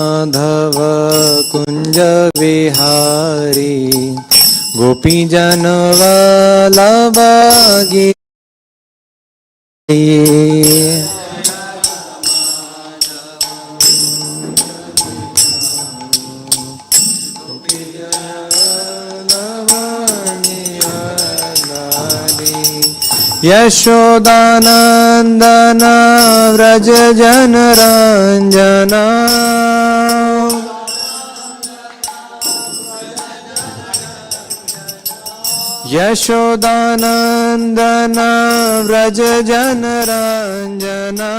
माधव कुंज विहारी गोपी जन वल्लभ गिरि यशोदानंदन व्रज जन रंजना यशोदानंदन व्रज जन रंजना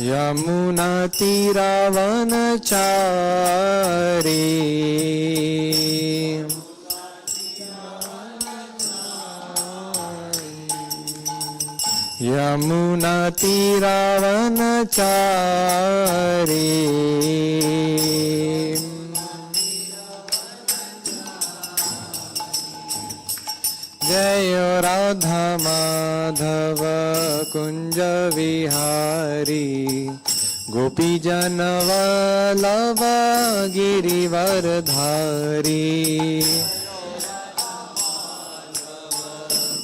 यमुना तीरावन चारी यमुना तीरावन चारी जय राधा माधव कुंज विहारी गोपी जन वल्लभ गिरिवर धारी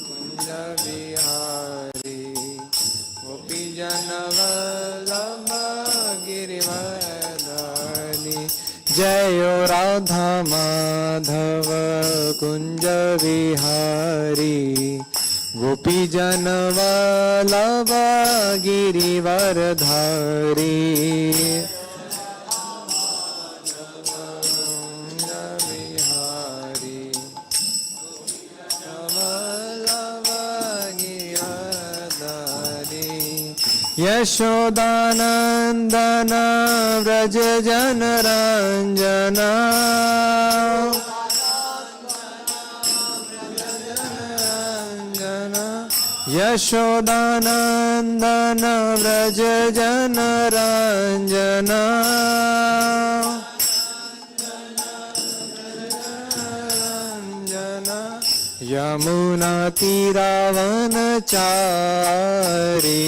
कुंज विहारी गोपी जन वल्लभ गिरिवर धारी जय राधा माधव कुंज विहारी गोपी जन वल्लभ गिरिवर धारी यशोदानंदन व्रज जन रंजना यशोदानंदन व्रज जन रंजना यमुना तीरावन चारी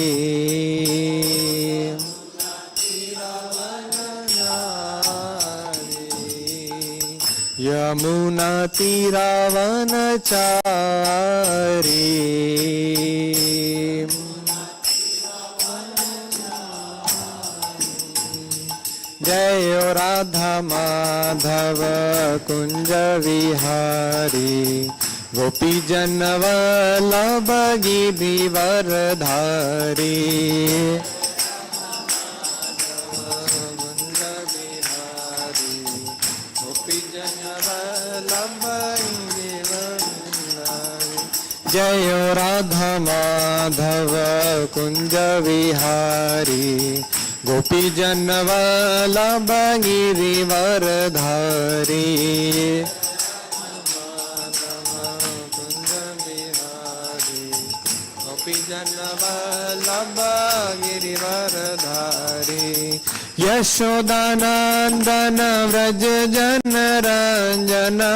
यमुना तीरावन चारी जय राधा माधव कुंज विहारी गोपी जन वल्लभ गिरिवर धारी जय राधा माधव कुंज विहारी गोपी जन वल्लभ गिरिवर धारी यशोदानंदन व्रज जन रंजना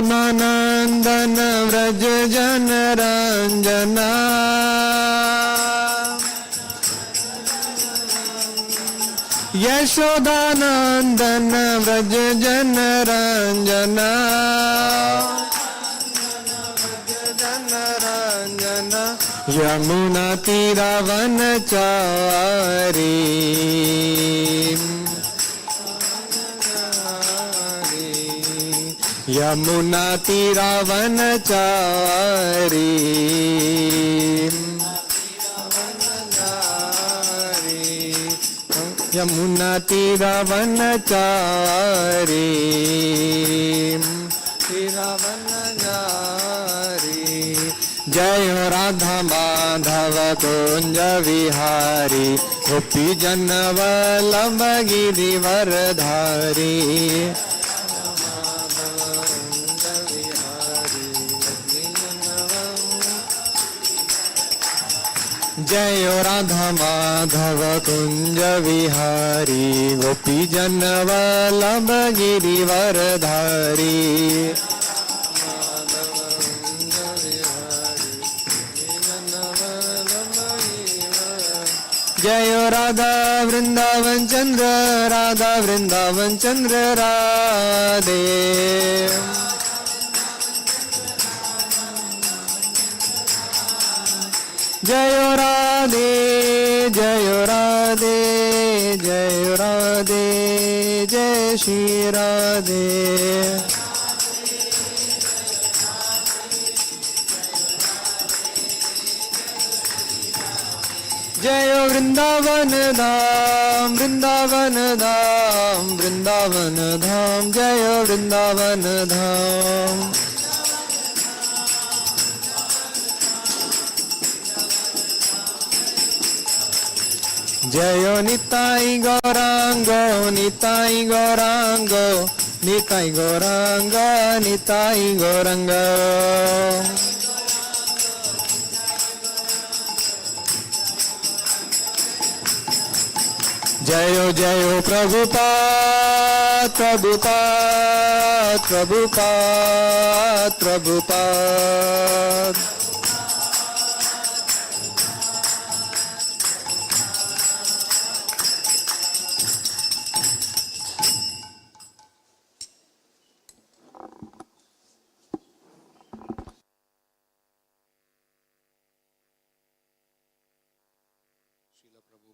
यशोदानंदन व्रज जन रंजना यशोदानंदन व्रज जन रंजना यमुना तीरावन चारी यमुना तीरावन चारी यमुना तीरावन चारी तीरावन चारी जय राधा माधव कुंज विहारी गोपी जन वल्लभ गिरिवर धारी जय राधा माधव कुंज विहारी गोपी जन वल्लभ गिरिवरधारी जय राधा वृंदावन चंद्र राधा वृंदावन चंद्र राधे जय राधे जय राधे जय राधे जय श्री राधे जय वृंदावन धाम वृंदावन धाम वृंदावन धाम जय वृंदावन धाम जय निताई गौरांगो निताई गौरांगो निताई गौरांग निताई गौरांग जयो जयो प्रभुपाद प्रभुपाद प्रभुपाद प्रभुपाद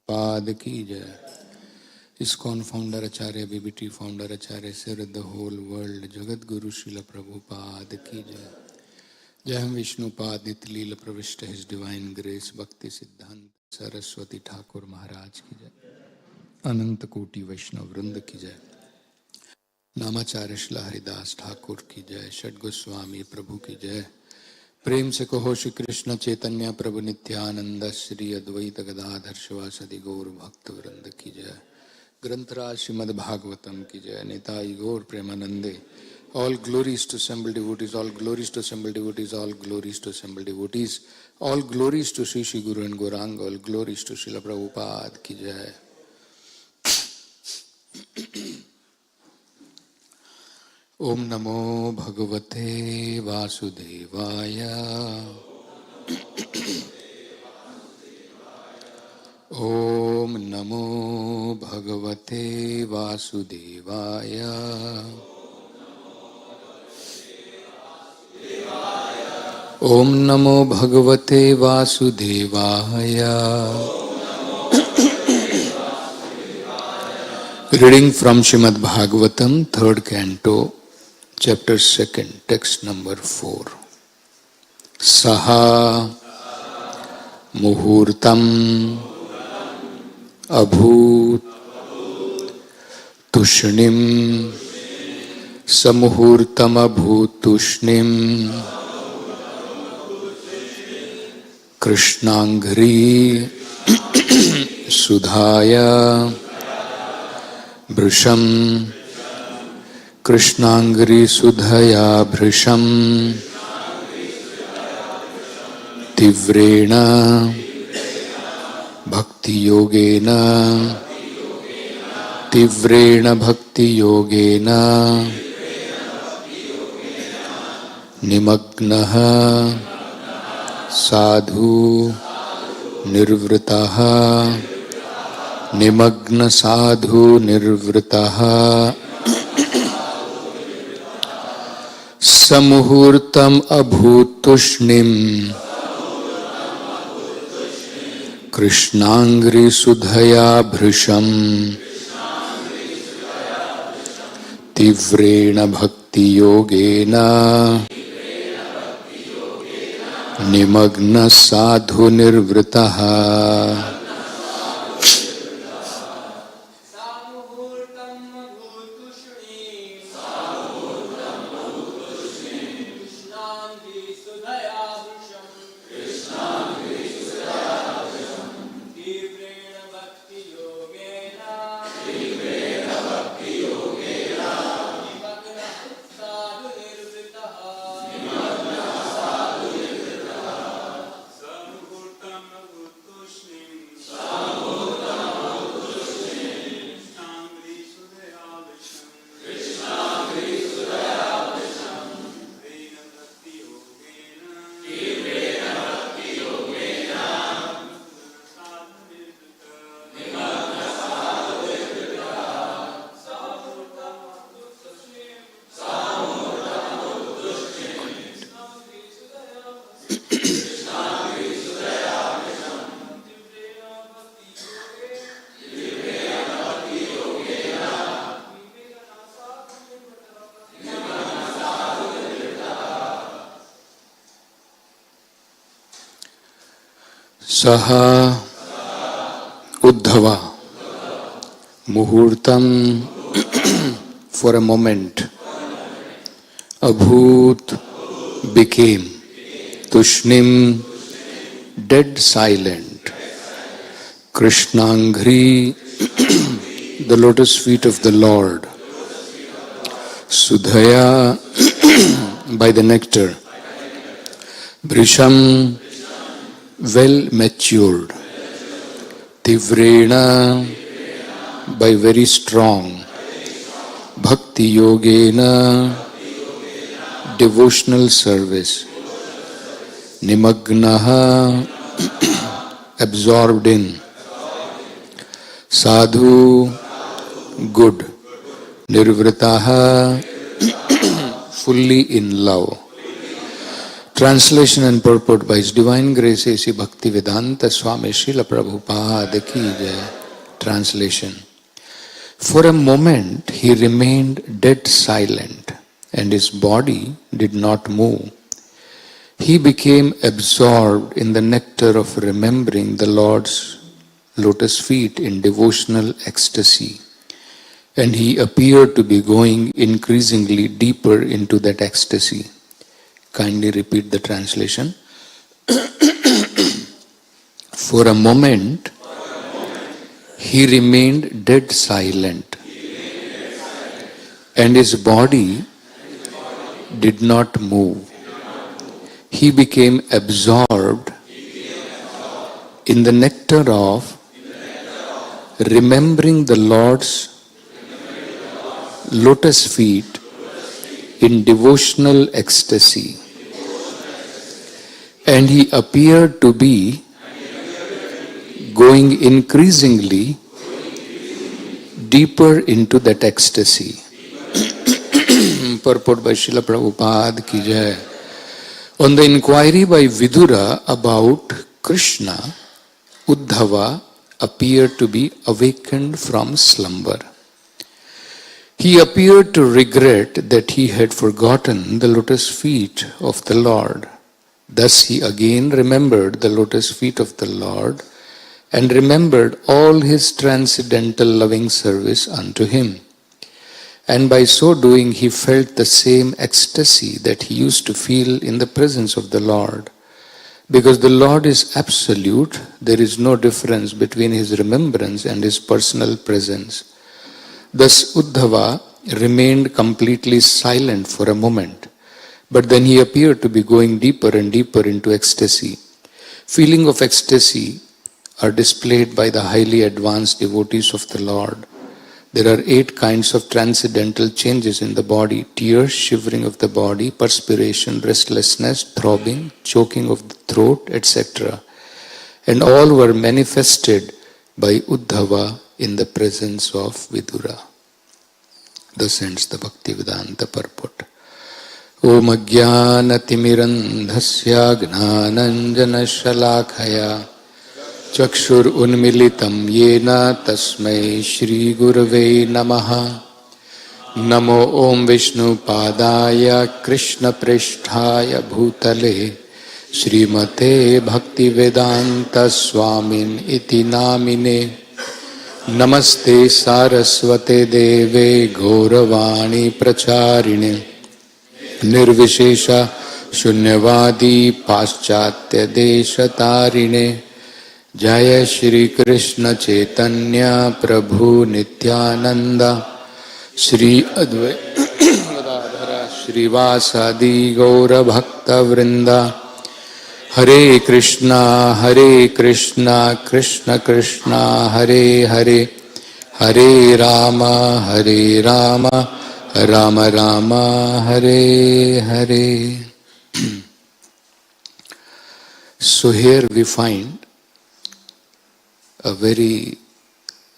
पाद की जय। इस्कॉन फाउंडर आचार्य बीबीटी फाउंडर आचार्य सिर the whole world Jagat Guru Srila Prabhupada की जय। जय हम विष्णुपाद नितलील प्रविष्ट हिज डिवाइन ग्रेस भक्ति सिद्धांत सरस्वती ठाकुर महाराज की जय। अनंत कोटि वैष्णव वृंद की जय। नामाचार्य श्रील हरिदास ठाकुर की जय। षड गोस्वामी प्रभु की जय। प्रेम से कहो श्री कृष्ण चैतन्य प्रभु नित्यानंद श्री अद्वैत गदाधर शिवासदि गौर भक्त वृंद की जय। ग्रंथराज श्रीमद् भागवतम की जय। निताई गौर प्रेमानंदे। All glories to assembled devotees, all glories to assembled devotees, all glories to assembled devotees, all glories to Sri Sri Guru and Gauranga, all glories to Srila Prabhupada की जय। ओम नमो भगवते वासुदेवाय। ओम नमो भगवते वासुदेवाय। ओम नमो भगवते वासुदेवाय। Reading from Srimad Bhagavatam, 3rd Canto, Chapter 2, Text number 4. Saha Muhurtam Abhut Tushnim Samuhurtam Abhut Tushnim Krishnangri Sudhaya Bhrisham Krishnangri Sudhaya Bhrisham Tivrena Bhakti Yogena Tivrena Bhakti Yogena Nimagnaha Sadhu Nirvritaha Nimagna Sadhu Nirvritaha Samuhurtam Abhutushnim Krishnangri Sudhaya Bhrisham Tivrena Bhakti Yogena Nimagna Sadhu Nirvritaha Saha Uddhava Muhurtam for a moment. Abhut became Tushnim dead silent. Krishnangri the lotus feet of the Lord. Sudhaya by the nectar. Brisham well matured. Tivrena by very strong. Bhakti yogena devotional service. Nimagnaha absorbed in. Sadhu good. Nirvritaha fully in love. Translation and purport by His Divine Grace A.C. Bhaktivedanta Swami Srila Prabhupada Ki Jai. Translation. For a moment he remained dead silent and his body did not move. He became absorbed in the nectar of remembering the Lord's lotus feet in devotional ecstasy, and he appeared to be going increasingly deeper into that ecstasy. Kindly repeat the translation. For a moment, he remained dead silent, and his body did not move. He became absorbed in the nectar of remembering the Lord's lotus feet in devotional ecstasy, and he appeared to be going increasingly deeper into that ecstasy. Purport by Srila Prabhupada Ki Jai. On the inquiry by Vidura about Krishna, Uddhava appeared to be awakened from slumber. He appeared to regret that he had forgotten the lotus feet of the Lord. Thus he again remembered the lotus feet of the Lord and remembered all his transcendental loving service unto him. And by so doing he felt the same ecstasy that he used to feel in the presence of the Lord. Because the Lord is absolute, there is no difference between his remembrance and his personal presence. Thus Uddhava remained completely silent for a moment, but then he appeared to be going deeper and deeper into ecstasy. Feeling of ecstasy are displayed by the highly advanced devotees of the Lord. There are 8 kinds of transcendental changes in the body: tears, shivering of the body, perspiration, restlessness, throbbing, choking of the throat, etc. And all were manifested by Uddhava in the presence of Vidura. Thus ends the Bhaktivedanta purport. Om Ajnanaatimirandhasya Gnananjana Shalakaya Chakshur Unmilitam Yena Tasmai Shri Gurave Namaha. Namo Om Vishnu Padaya Krishna Pristhaya Bhutale Srimate Bhaktivedanta Swamin Iti Namine. Namaste Saraswate Deve Gauravani Pracharine Nirvishesha Shunyavadi Paschatya Deshatarine. Jaya Shri Krishna Chaitanya Prabhu Nityananda Shri Advaita Shri Vasadi Gaura Bhakta Vrinda. Hare Krishna Krishna Krishna Hare Hare, Hare Rama Rama Rama Hare Hare. So here we find a very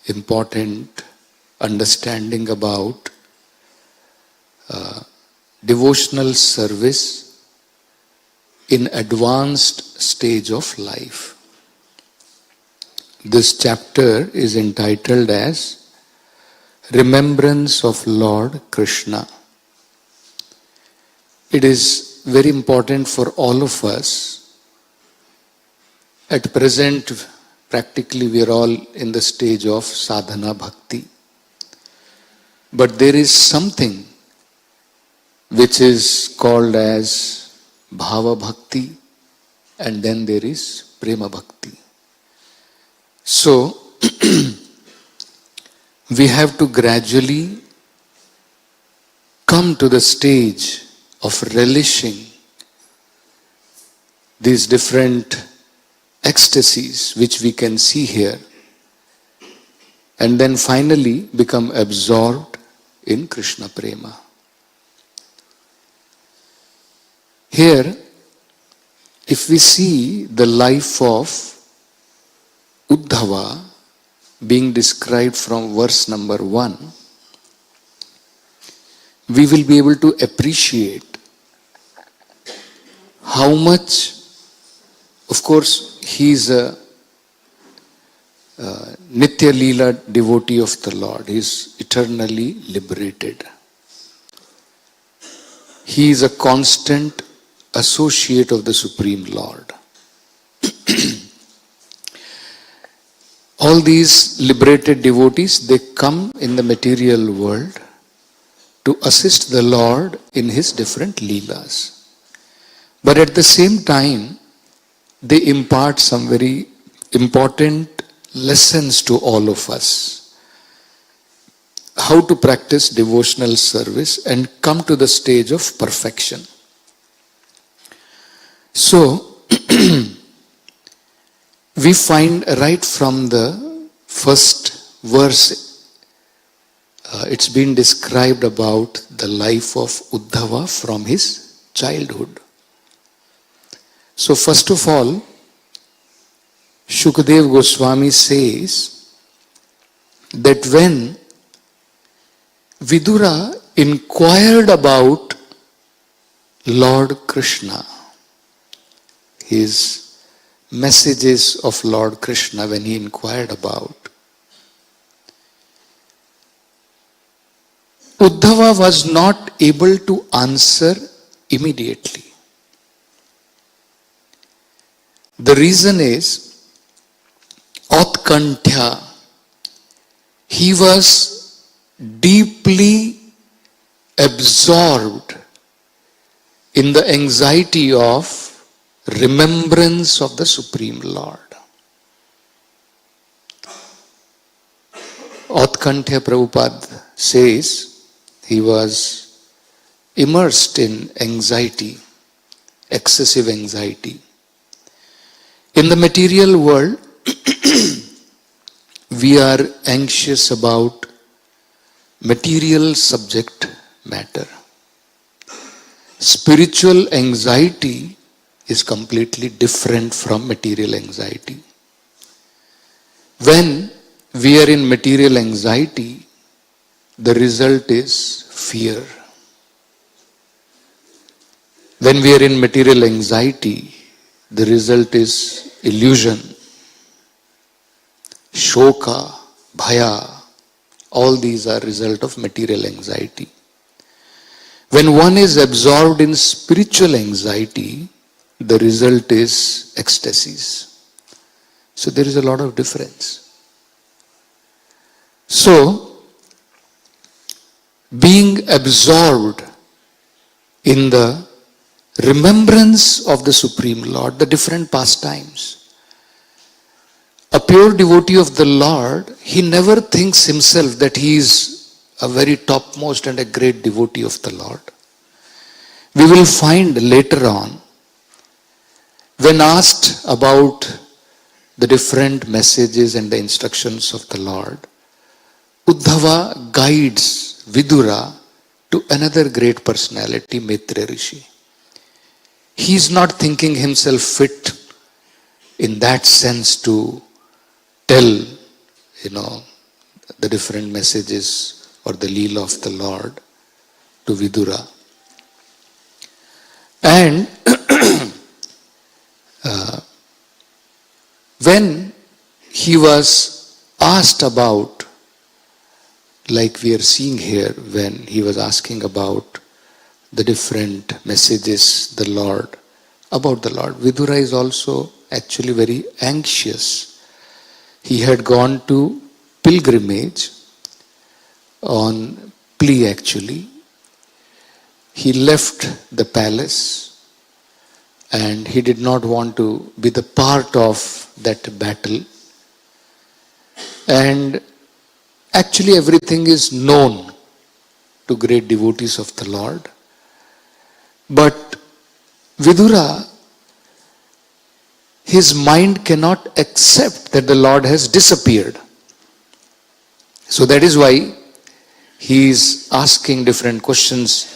important understanding about devotional service in advanced stage of life. This chapter is entitled as Remembrance of Lord Krishna. It is very important for all of us At present, practically we are all in the stage of sadhana bhakti. But there is something which is called as bhava bhakti, and then there is prema bhakti. So, we have to gradually come to the stage of relishing these different ecstasies which we can see here, and then finally become absorbed in Krishna Prema. Here, if we see the life of Uddhava being described from verse number 1, we will be able to appreciate how much, of course, he is a Nitya Leela devotee of the Lord. He is eternally liberated. He is a constant associate of the Supreme Lord. All these liberated devotees, they come in the material world to assist the Lord in his different leelas. But at the same time, they impart some very important lessons to all of us. How to practice devotional service and come to the stage of perfection. So, we find right from the first verse, it's been described about the life of Uddhava from his childhood. So first of all, Shukdev Goswami says that when Vidura inquired about Lord Krishna, his messages of Lord Krishna, when he inquired about, Uddhava was not able to answer immediately. The reason is, Utkantha, he was deeply absorbed in the anxiety of remembrance of the Supreme Lord. Utkantha Prabhupada says he was immersed in anxiety, excessive anxiety. In the material world, we are anxious about material subject matter. Spiritual anxiety is completely different from material anxiety. When we are in material anxiety, the result is fear. When we are in material anxiety, the result is illusion, shoka, bhaya. All these are result of material anxiety. When one is absorbed in spiritual anxiety, the result is ecstasies. So there is a lot of difference. So, being absorbed in the remembrance of the Supreme Lord, the different pastimes. A pure devotee of the Lord, he never thinks himself that he is a very topmost and a great devotee of the Lord. We will find later on, when asked about the different messages and the instructions of the Lord, Uddhava guides Vidura to another great personality, Maitreya Rishi. He is not thinking himself fit in that sense to tell, the different messages or the Leela of the Lord to Vidura. And when he was asked about, like we are seeing here, when he was asking about the different messages about the Lord, Vidura is also actually very anxious. He had gone to pilgrimage on plea actually. He left the palace and he did not want to be the part of that battle. And actually everything is known to great devotees of the Lord. But Vidura, his mind cannot accept that the Lord has disappeared. So that is why he is asking different questions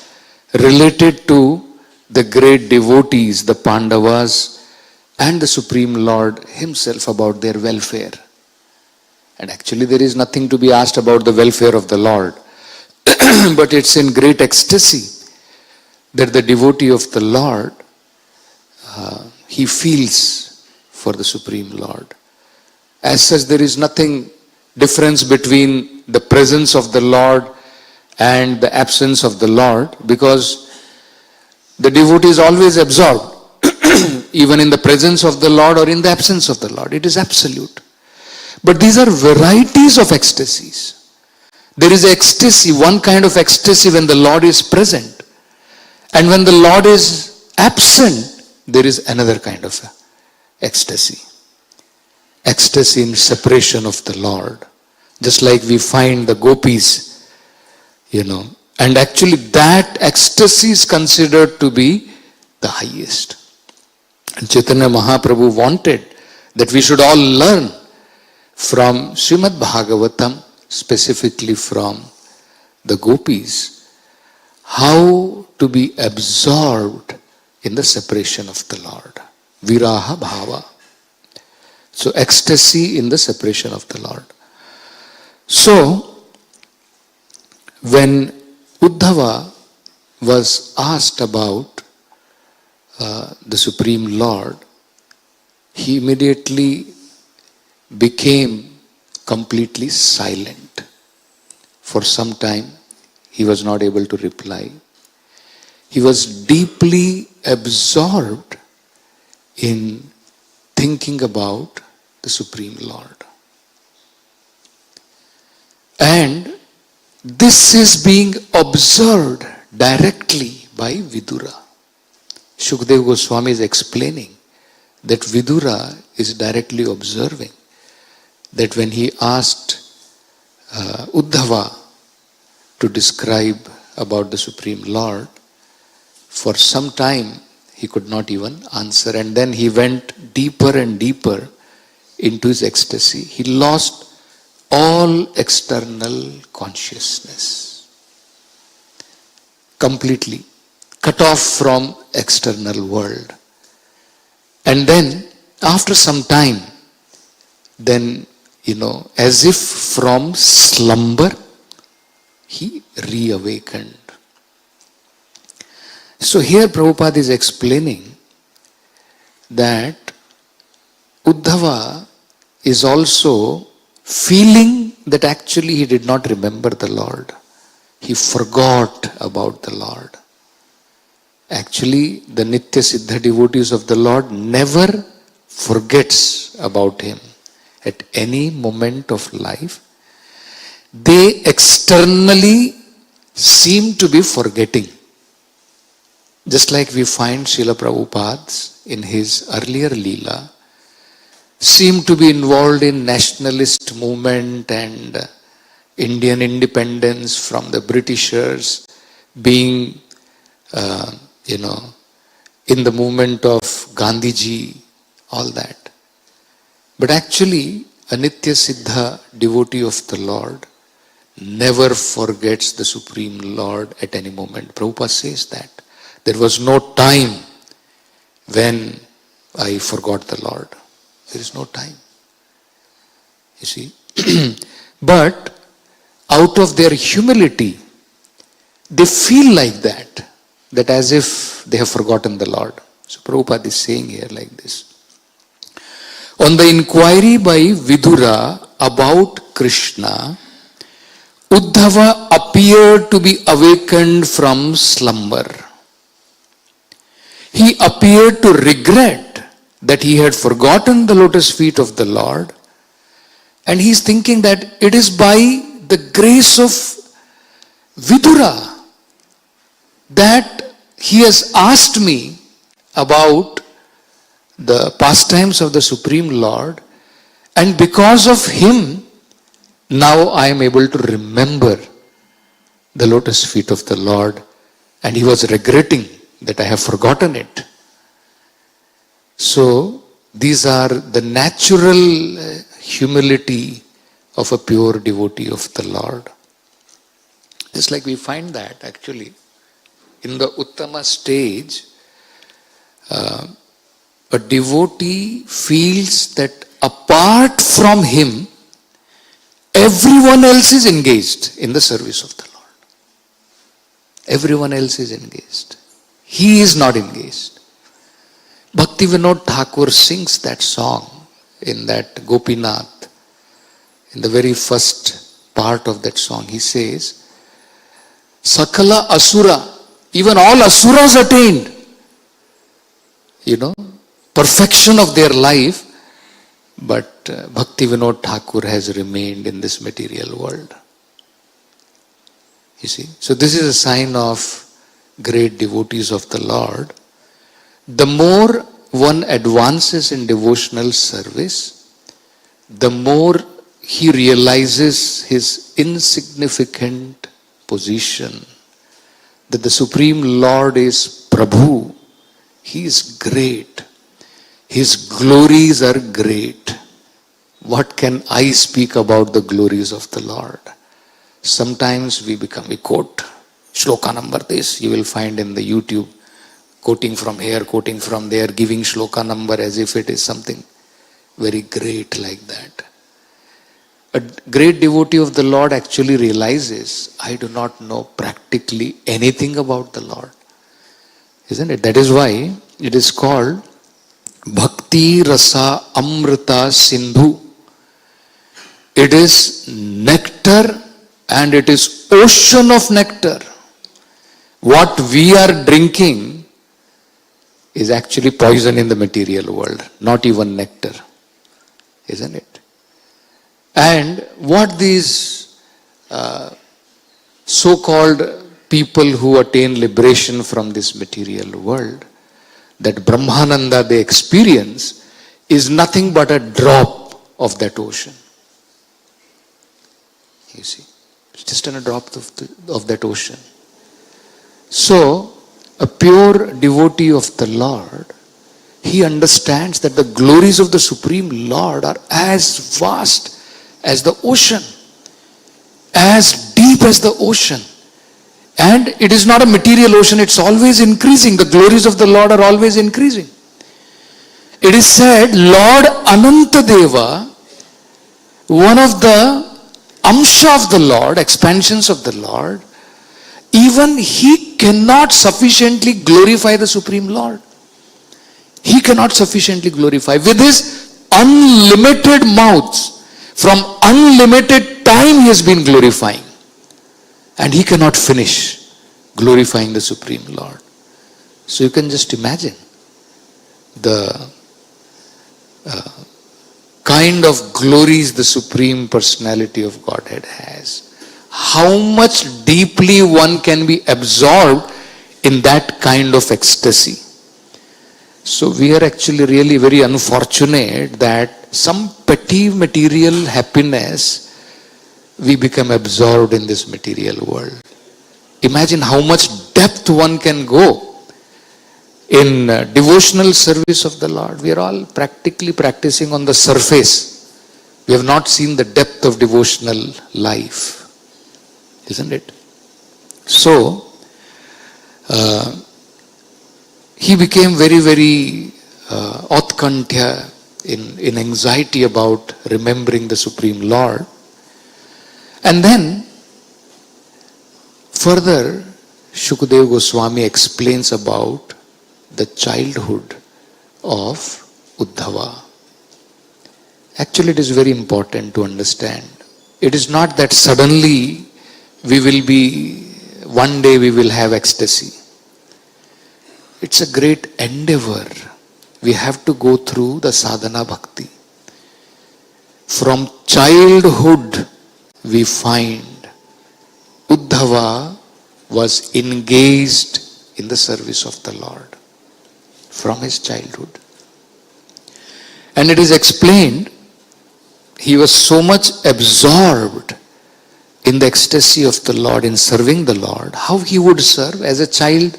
related to the great devotees, the Pandavas and the Supreme Lord himself about their welfare. And actually there is nothing to be asked about the welfare of the Lord. But it's in great ecstasy that the devotee of the Lord, he feels for the Supreme Lord. As such, there is nothing difference between the presence of the Lord and the absence of the Lord, because the devotee is always absorbed, even in the presence of the Lord or in the absence of the Lord. It is absolute. But these are varieties of ecstasies. There is ecstasy, one kind of ecstasy when the Lord is present. And when the Lord is absent, there is another kind of ecstasy. Ecstasy in separation of the Lord. Just like we find the gopis, and actually that ecstasy is considered to be the highest. And Chaitanya Mahaprabhu wanted that we should all learn from Srimad Bhagavatam, specifically from the gopis, how to be absorbed in the separation of the Lord. Viraha bhava. So ecstasy in the separation of the Lord. So when Uddhava was asked about the Supreme Lord, he immediately became completely silent. For some time, he was not able to reply. He was deeply absorbed in thinking about the Supreme Lord. And this is being observed directly by Vidura. Shukdev Goswami is explaining that Vidura is directly observing that when he asked Uddhava to describe about the Supreme Lord, for some time he could not even answer, and then he went deeper and deeper into his ecstasy. He lost all external consciousness, completely cut off from external world. And then after some time, then as if from slumber, he reawakened. So here Prabhupada is explaining that Uddhava is also feeling that actually he did not remember the Lord. He forgot about the Lord. Actually, the Nitya Siddha devotees of the Lord never forgets about him. At any moment of life, they externally seem to be forgetting. Just like we find Srila Prabhupada in his earlier Leela, seemed to be involved in nationalist movement and Indian independence from the Britishers, being, in the movement of Gandhiji, all that. But actually, a Nitya Siddha devotee of the Lord never forgets the Supreme Lord at any moment. Prabhupada says that. There was no time when I forgot the Lord. There is no time. You see. But out of their humility, they feel like that as if they have forgotten the Lord. So Prabhupada is saying here like this. On the inquiry by Vidura about Krishna, Uddhava appeared to be awakened from slumber. He appeared to regret that he had forgotten the lotus feet of the Lord, and he's thinking that it is by the grace of Vidura that he has asked me about the pastimes of the Supreme Lord, and because of him, now I am able to remember the lotus feet of the Lord, and he was regretting that I have forgotten it. So, these are the natural humility of a pure devotee of the Lord. Just like we find that actually in the Uttama stage, a devotee feels that apart from him, everyone else is engaged in the service of the Lord. Everyone else is engaged. He is not engaged. Bhaktivinoda Thakur sings that song in that Gopinath. In the very first part of that song, he says, Sakala Asura, even all Asuras attained, perfection of their life, but Bhaktivinoda Thakur has remained in this material world. You see, so this is a sign of great devotees of the Lord. The more one advances in devotional service, the more he realizes his insignificant position, that the Supreme Lord is Prabhu. He is great. His glories are great. What can I speak about the glories of the Lord? Sometimes we quote shloka number this. You will find in the YouTube, quoting from here, quoting from there, giving shloka number as if it is something very great like that. A great devotee of the Lord actually realizes, I do not know practically anything about the Lord. Isn't it? That is why it is called Bhakti Rasa Amrita Sindhu. It is nectar and it is ocean of nectar. What we are drinking is actually poison in the material world, not even nectar. Isn't it? And what these so-called people who attain liberation from this material world, that Brahmananda they experience, is nothing but a drop of that ocean. You see, it's just a drop of that ocean. So, a pure devotee of the Lord, he understands that the glories of the Supreme Lord are as vast as the ocean, as deep as the ocean. And it is not a material ocean, it's always increasing. The glories of the Lord are always increasing. It is said, Lord Anantadeva, one of the Amsha of the Lord, expansions of the Lord, even he cannot sufficiently glorify the Supreme Lord. He cannot sufficiently glorify. With his unlimited mouths, from unlimited time he has been glorifying. And he cannot finish glorifying the Supreme Lord. So you can just imagine the kind of glories the Supreme Personality of Godhead has. How much deeply one can be absorbed in that kind of ecstasy. So we are actually really very unfortunate that some petty material happiness, we become absorbed in this material world. Imagine how much depth one can go in devotional service of the Lord. We are all practically practicing on the surface. We have not seen the depth of devotional life. Isn't it? So, he became very, very utkantya, in anxiety about remembering the Supreme Lord. And then, further, Shukadeva Goswami explains about the childhood of Uddhava. Actually, it is very important to understand. It is not that suddenly one day we will have ecstasy. It's a great endeavor we have to go through the sadhana bhakti. From childhood, we find Uddhava was engaged in the service of the Lord from his childhood. And it is explained, he was so much absorbed in the ecstasy of the Lord, in serving the Lord. How he would serve as a child,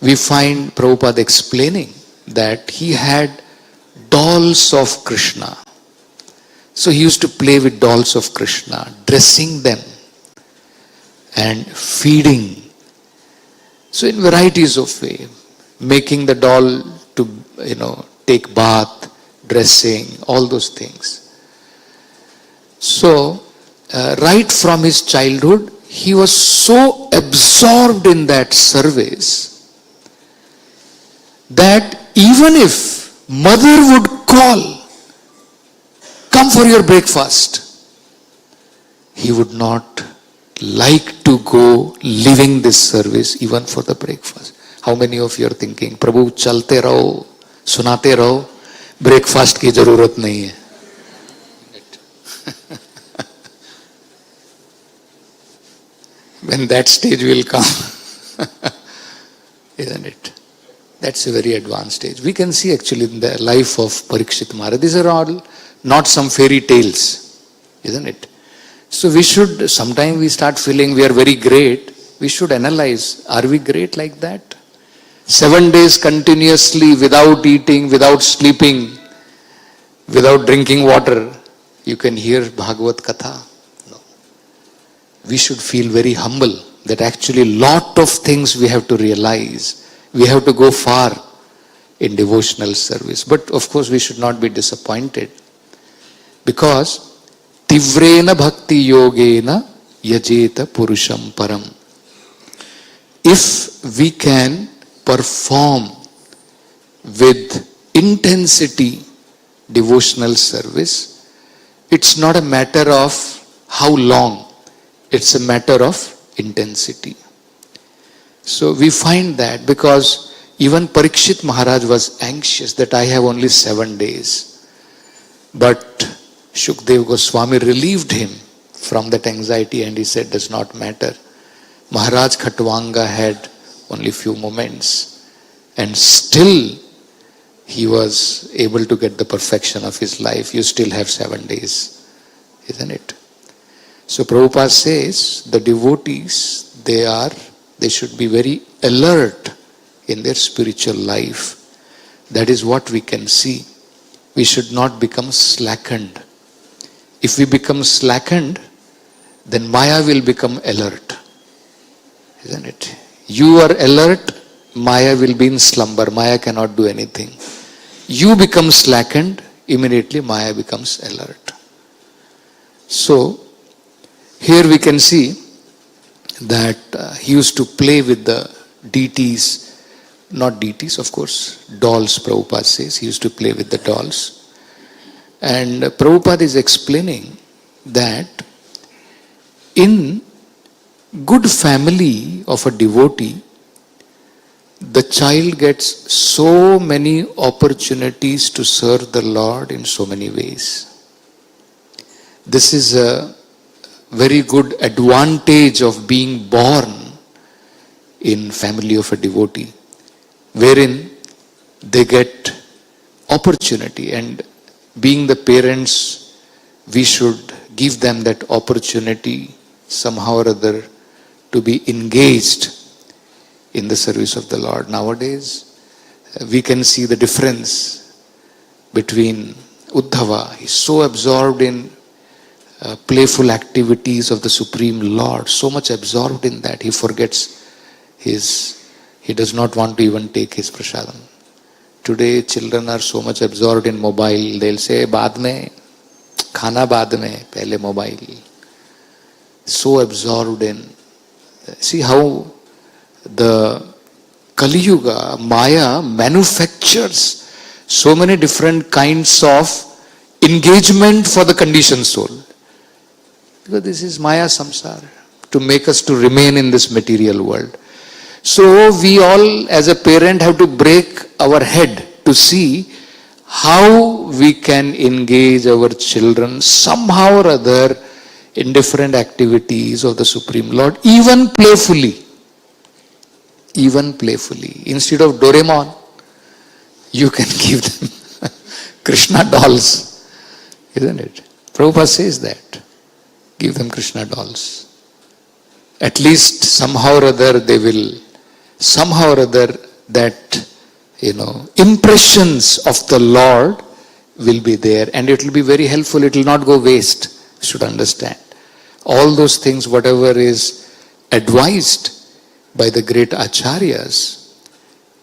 we find Prabhupada explaining that he had dolls of Krishna. So he used to play with dolls of Krishna, dressing them and feeding. So in varieties of ways, making the doll to, take bath, dressing, all those things. So, right from his childhood, he was so absorbed in that service that even if mother would call, come for your breakfast, he would not like to go leaving this service even for the breakfast. How many of you are thinking, Prabhu, chalte raho, sunate raho, breakfast ki jarurat nahi hai. When that stage will come, isn't it? That's a very advanced stage. We can see actually in the life of Parikshit Maharaj, these are all not some fairy tales, isn't it? So we should, sometimes we start feeling we are very great, we should analyze, are we great like that? 7 days continuously without eating, without sleeping, without drinking water, you can hear Bhagavad Katha. No. We should feel very humble that actually lot of things we have to realize. We have to go far in devotional service. But of course we should not be disappointed, because Tivrena bhakti yogena yajeta purusham param. If we can perform with intensity devotional service, it's not a matter of how long, it's a matter of intensity. So we find that because even Parikshit Maharaj was anxious that I have only 7 days. But Shukdev Goswami relieved him from that anxiety and he said, does not matter. Maharaj Khatwanga had only few moments and still he was able to get the perfection of his life. You still have 7 days, isn't it? So Prabhupada says the devotees, they should be very alert in their spiritual life. That is what we can see. We should not become slackened. If we become slackened, then Maya will become alert. Isn't it? You are alert, Maya will be in slumber. Maya cannot do anything. You become slackened, immediately Maya becomes alert. So, here we can see that he used to play with the deities, not deities, of course, dolls, Prabhupada says. He used to play with the dolls. And Prabhupada is explaining that in good family of a devotee, the child gets so many opportunities to serve the Lord in so many ways. This is a very good advantage of being born in family of a devotee, wherein they get opportunity, and being the parents, we should give them that opportunity somehow or other to be engaged in the service of the Lord. Nowadays, we can see the difference between Uddhava. He's so absorbed in playful activities of the Supreme Lord, so much absorbed in that, he forgets he does not want to even take his prasadam. Today, children are so much absorbed in mobile. They'll say, baad mein, khana baad mein, pehle mobile. So absorbed in. See how the Kali Yuga, Maya manufactures so many different kinds of engagement for the conditioned soul. Because this is Maya Samsara, to make us to remain in this material world. So we all as a parent have to break our head to see how we can engage our children somehow or other in different activities of the Supreme Lord, even playfully. Even playfully. Instead of Doraemon, you can give them Krishna dolls. Isn't it? Prabhupada says that. Give them Krishna dolls. At least somehow or other they will, somehow or other that, impressions of the Lord will be there, and it will be very helpful. It will not go waste. You should understand. All those things, whatever is advised by the great acharyas,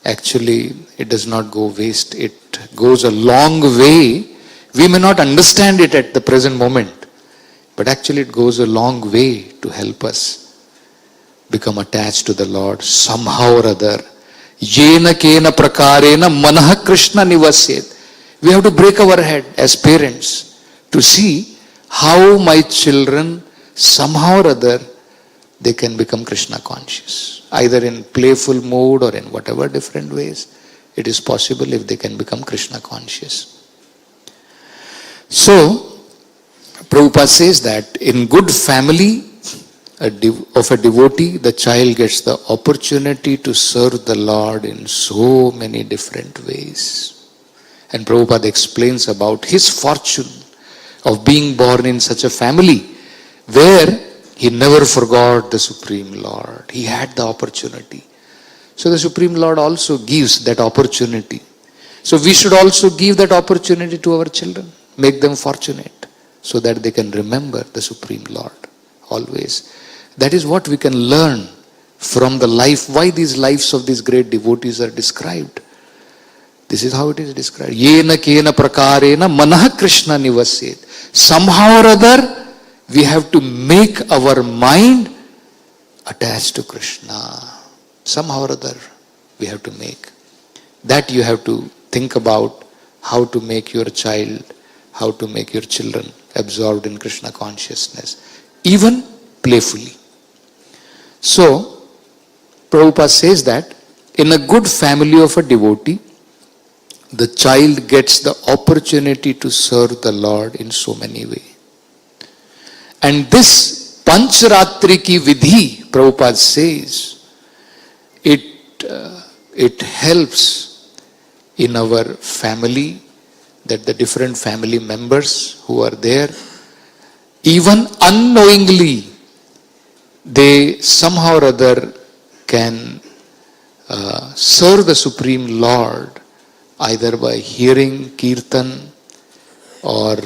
actually it does not go waste. It goes a long way. We may not understand it at the present moment, but actually it goes a long way to help us become attached to the Lord somehow or other. Yena kena prakarena manah Krishna nivasyet. We have to break our head as parents to see how my children somehow or other they can become Krishna conscious. Either in playful mode or in whatever different ways. It is possible if they can become Krishna conscious. So, Prabhupada says that in good family of a devotee, the child gets the opportunity to serve the Lord in so many different ways. And Prabhupada explains about his fortune of being born in such a family where he never forgot the Supreme Lord. He had the opportunity. So the Supreme Lord also gives that opportunity. So we should also give that opportunity to our children. Make them fortunate so that they can remember the Supreme Lord always. That is what we can learn from the life, why these lives of these great devotees are described. This is how it is described. Yena kena prakarena manah Krishna nivasyet. Somehow or other, we have to make our mind attached to Krishna. Somehow or other, we have to make. That you have to think about how to make your child, how to make your children absorbed in Krishna consciousness, even playfully. So, Prabhupada says that in a good family of a devotee, the child gets the opportunity to serve the Lord in so many ways. And this Panchratri ki vidhi, Prabhupada says, it helps in our family, that the different family members who are there, even unknowingly, they somehow or other can serve the Supreme Lord either by hearing kirtan or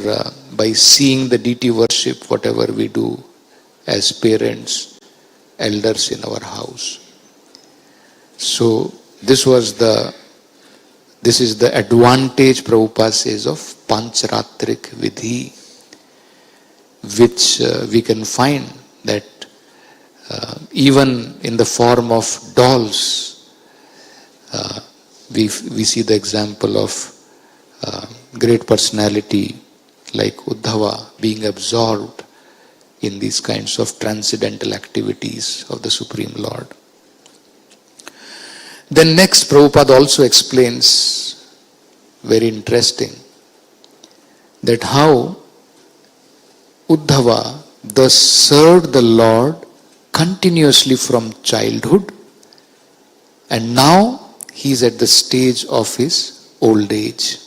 by seeing the deity worship, whatever we do as parents, elders in our house. So this is the advantage, Prabhupada says, of Panchratrik Vidhi, which we can find that even in the form of dolls, we see the example of great personality like Uddhava being absorbed in these kinds of transcendental activities of the Supreme Lord. Then next, Prabhupada also explains, very interesting, that how Uddhava thus served the Lord continuously from childhood, and now he is at the stage of his old age.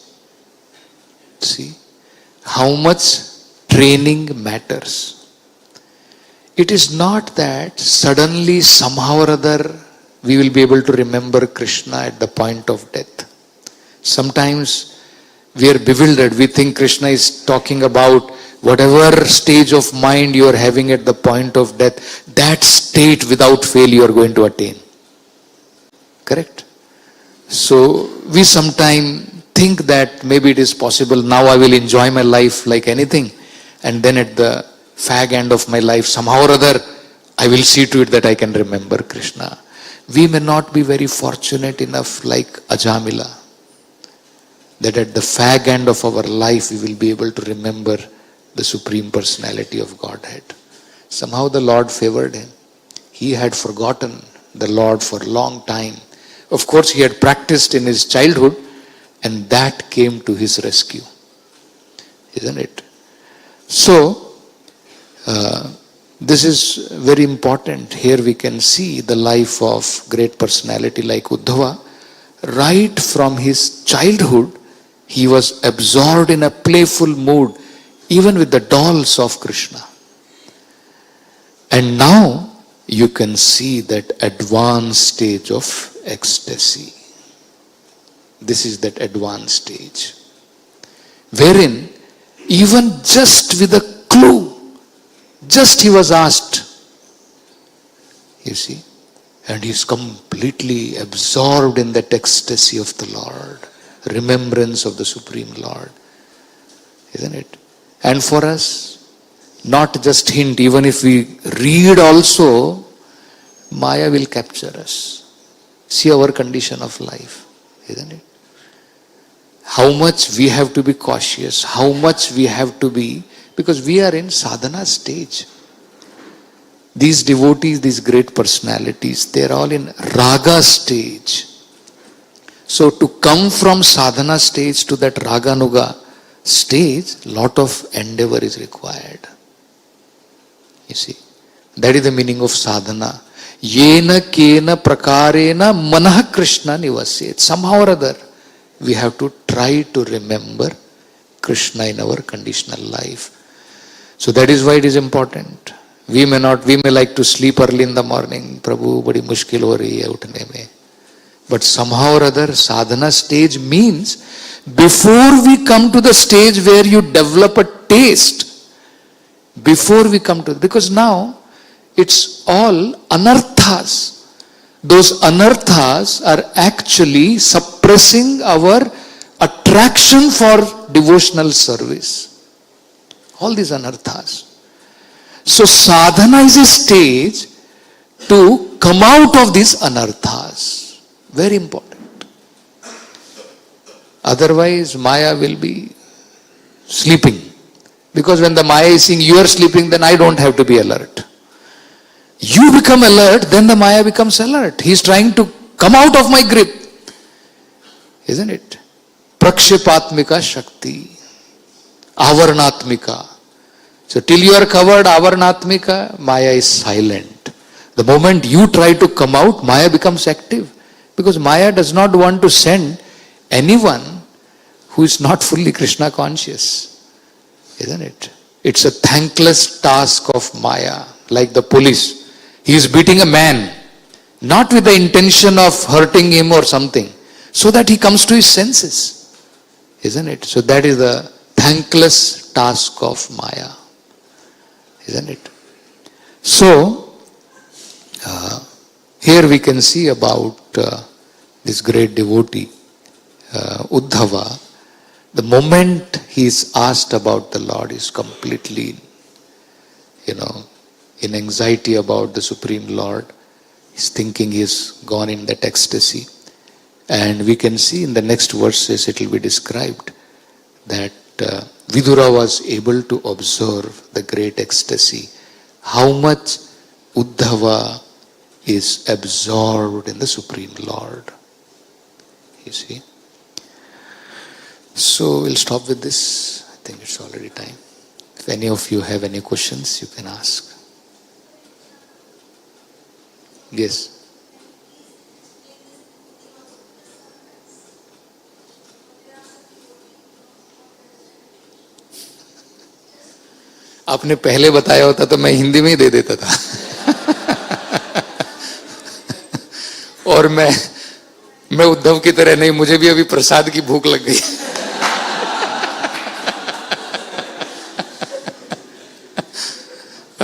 See how much training matters. It is not that suddenly somehow or other we will be able to remember Krishna at the point of death. Sometimes we are bewildered. We think Krishna is talking about whatever stage of mind you are having at the point of death, that state without fail you are going to attain. Correct? So we sometimes think that maybe it is possible, now I will enjoy my life like anything, and then at the fag end of my life, somehow or other, I will see to it that I can remember Krishna. We may not be very fortunate enough like Ajamila, that at the fag end of our life we will be able to remember the Supreme Personality of Godhead. Somehow the Lord favored him. He had forgotten the Lord for a long time. Of course, he had practiced in his childhood, and that came to his rescue. Isn't it? So, this is very important. Here we can see the life of great personality like Uddhava. Right from his childhood, he was absorbed in a playful mood, even with the dolls of Krishna. And now you can see that advanced stage of ecstasy. This is that advanced stage, wherein even just with a clue, just he was asked, you see, and he's completely absorbed in that ecstasy of the Lord, remembrance of the Supreme Lord, isn't it? And for us, not just hint, even if we read also, Maya will capture us. See our condition of life, isn't it? How much we have to be cautious, how much we have to be, because we are in sadhana stage. These devotees, these great personalities, they are all in raga stage. So to come from sadhana stage to that raganuga stage, lot of endeavor is required. You see, that is the meaning of sadhana. Yena kena prakarena manah Krishna nivasyet. Somehow or other, we have to try to remember Krishna in our conditional life. So that is why it is important. We may like to sleep early in the morning. Prabhu, badi mushkil ho rahi hai uthne mein. But somehow or other, sadhana stage means before we come to the stage where you develop a taste, before we come to, because now it's all anarthas. Those anarthas are actually suppressing our attraction for devotional service. All these anarthas. So sadhana is a stage to come out of these anarthas. Very important. Otherwise, Maya will be sleeping. Because when the Maya is saying you are sleeping, then I don't have to be alert. You become alert, then the Maya becomes alert. He is trying to come out of my grip. Isn't it? Prakshipatmika Shakti. Avarnatmika. So till you are covered, Avarnatmika, Maya is silent. The moment you try to come out, Maya becomes active. Because Maya does not want to send anyone who is not fully Krishna conscious. Isn't it? It's a thankless task of Maya. Like the police. He is beating a man, not with the intention of hurting him or something, so that he comes to his senses. Isn't it? So that is the thankless task of Maya. Isn't it? So, here we can see about this great devotee, Uddhava. The moment he is asked about the Lord, he is completely, in anxiety about the Supreme Lord. He's thinking he's gone in that ecstasy. And we can see in the next verses it will be described that Vidura was able to observe the great ecstasy. How much Uddhava is absorbed in the Supreme Lord. You see. So we'll stop with this. I think it's already time. If any of you have any questions, you can ask. Yes. आपने पहले बताया होता तो मैं हिंदी में ही दे देता था और मैं उद्धव की तरह नहीं, मुझे भी अभी प्रसाद की भूख लग गई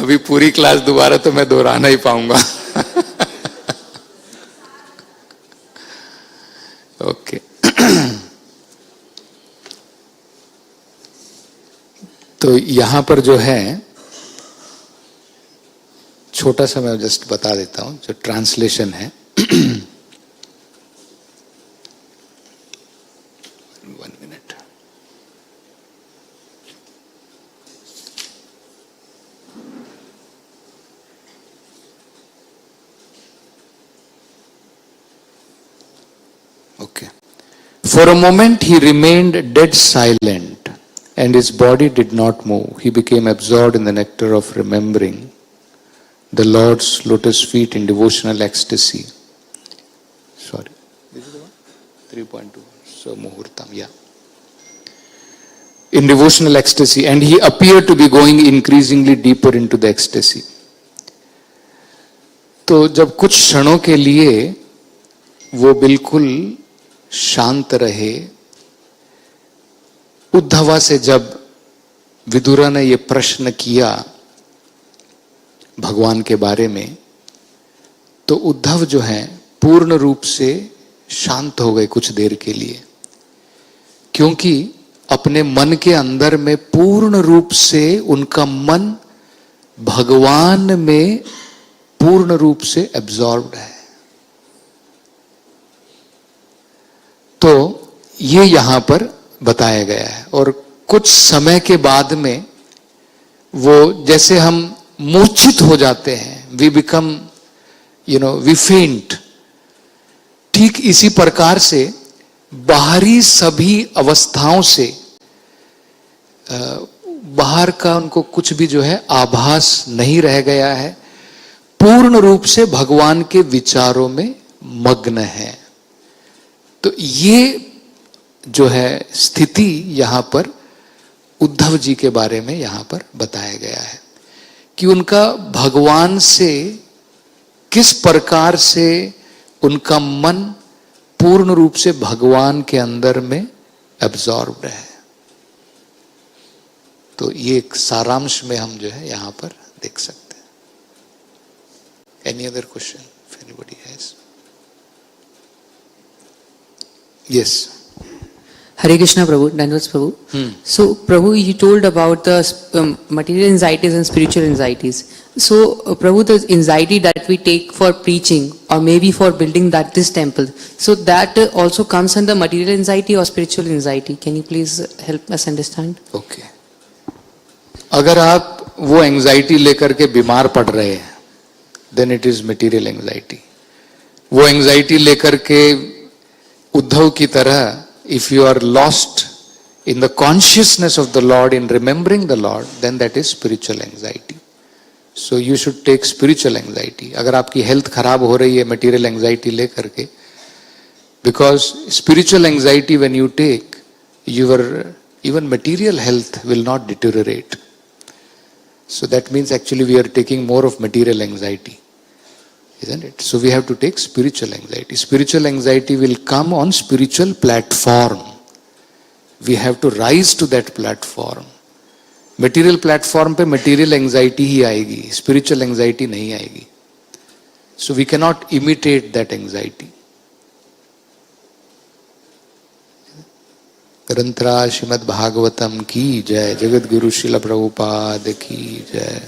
अभी पूरी क्लास दोबारा तो मैं दोहराना ही पाऊंगा ओके तो यहां पर जो है छोटा सा मैं जस्ट बता देता हूं, जो ट्रांसलेशन है one minute. Okay. For a moment he remained dead silent, and his body did not move. He became absorbed in the nectar of remembering the Lord's lotus feet in devotional ecstasy. Sorry, this is the one? 3.2. So Muhurtam, yeah. In devotional ecstasy, and he appeared to be going increasingly deeper into the ecstasy. तो जब कुछ क्षणों के लिए वो बिल्कुल शांत रहे, उद्धवा से जब विदुरा ने ये प्रश्न किया भगवान के बारे में, तो उद्धव जो है पूर्ण रूप से शांत हो गए कुछ देर के लिए, क्योंकि अपने मन के अंदर में पूर्ण रूप से उनका मन भगवान में पूर्ण रूप से एब्जॉर्ब्ड है। तो ये यहां पर बताया गया है। और कुछ समय के बाद में वो, जैसे हम मूर्छित हो जाते हैं, वी बिकम वी फेंट, ठीक इसी प्रकार से बाहरी सभी अवस्थाओं से बाहर का उनको कुछ भी जो है आभास नहीं रह गया है, पूर्ण रूप से भगवान के विचारों में मग्न है। तो ये जो है स्थिति यहां पर उद्धव जी के बारे में यहां पर बताया गया है कि उनका भगवान से किस प्रकार से उनका मन पूर्ण रूप से भगवान के अंदर में एब्जॉर्ब्ड है। तो ये एक सारांश में हम जो है यहां पर देख सकते हैं। Any other question if anybody has? Yes. Hare Krishna Prabhu, Dandavats Prabhu. So Prabhu, you told about the material anxieties and spiritual anxieties. So Prabhu, the anxiety that we take for preaching or maybe for building this temple, so that also comes under material anxiety or spiritual anxiety. Can you please help us understand? Okay. अगर आप वो anxiety लेकर के बीमार पड़ रहे हैं, then it is material anxiety. वो एंजाइटी लेकर के उद्धव की तरह, if you are lost in the consciousness of the Lord, in remembering the Lord, then that is spiritual anxiety. So you should take spiritual anxiety. अगर आपकी health खराब हो रही है material anxiety लेकर के, because spiritual anxiety when you take, your even material health will not deteriorate. So that means actually we are taking more of material anxiety, isn't it? So we have to take spiritual anxiety. Spiritual anxiety will come on spiritual platform. We have to rise to that platform. Material platform पे material anxiety ही आएगी, spiritual anxiety नहीं आएगी. So we cannot imitate that anxiety. ग्रंथरा Shrimad Bhagavatam की जय, जगत गुरु श्रील प्रभुपाद की जय।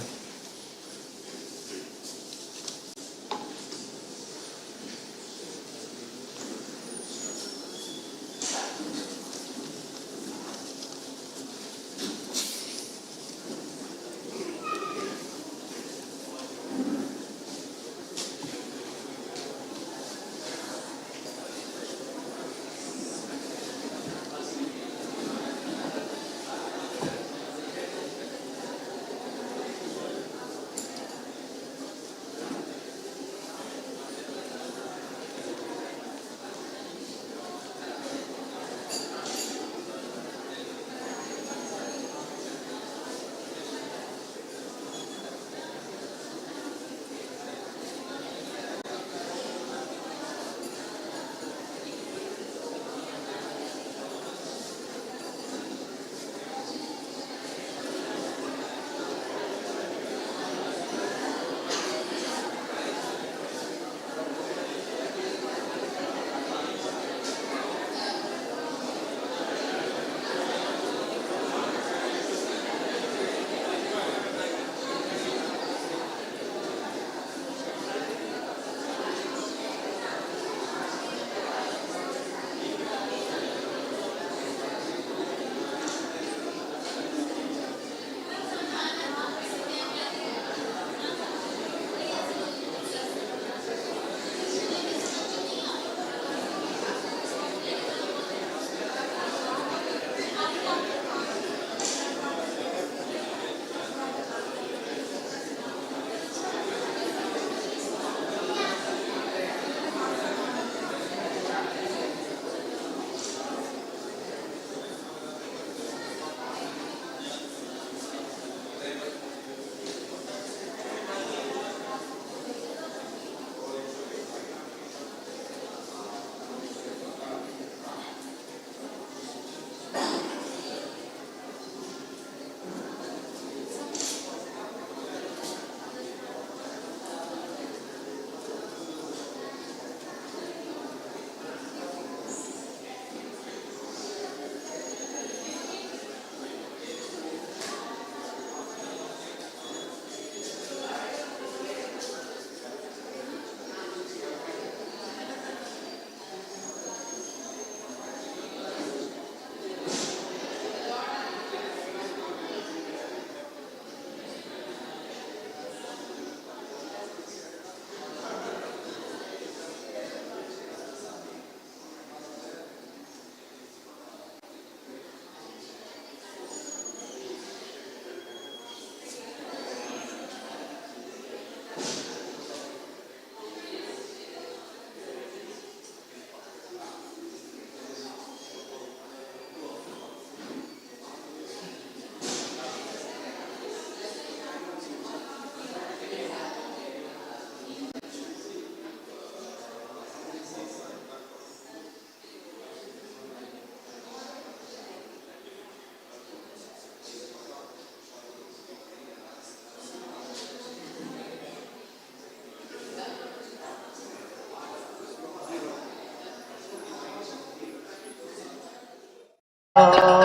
Ram.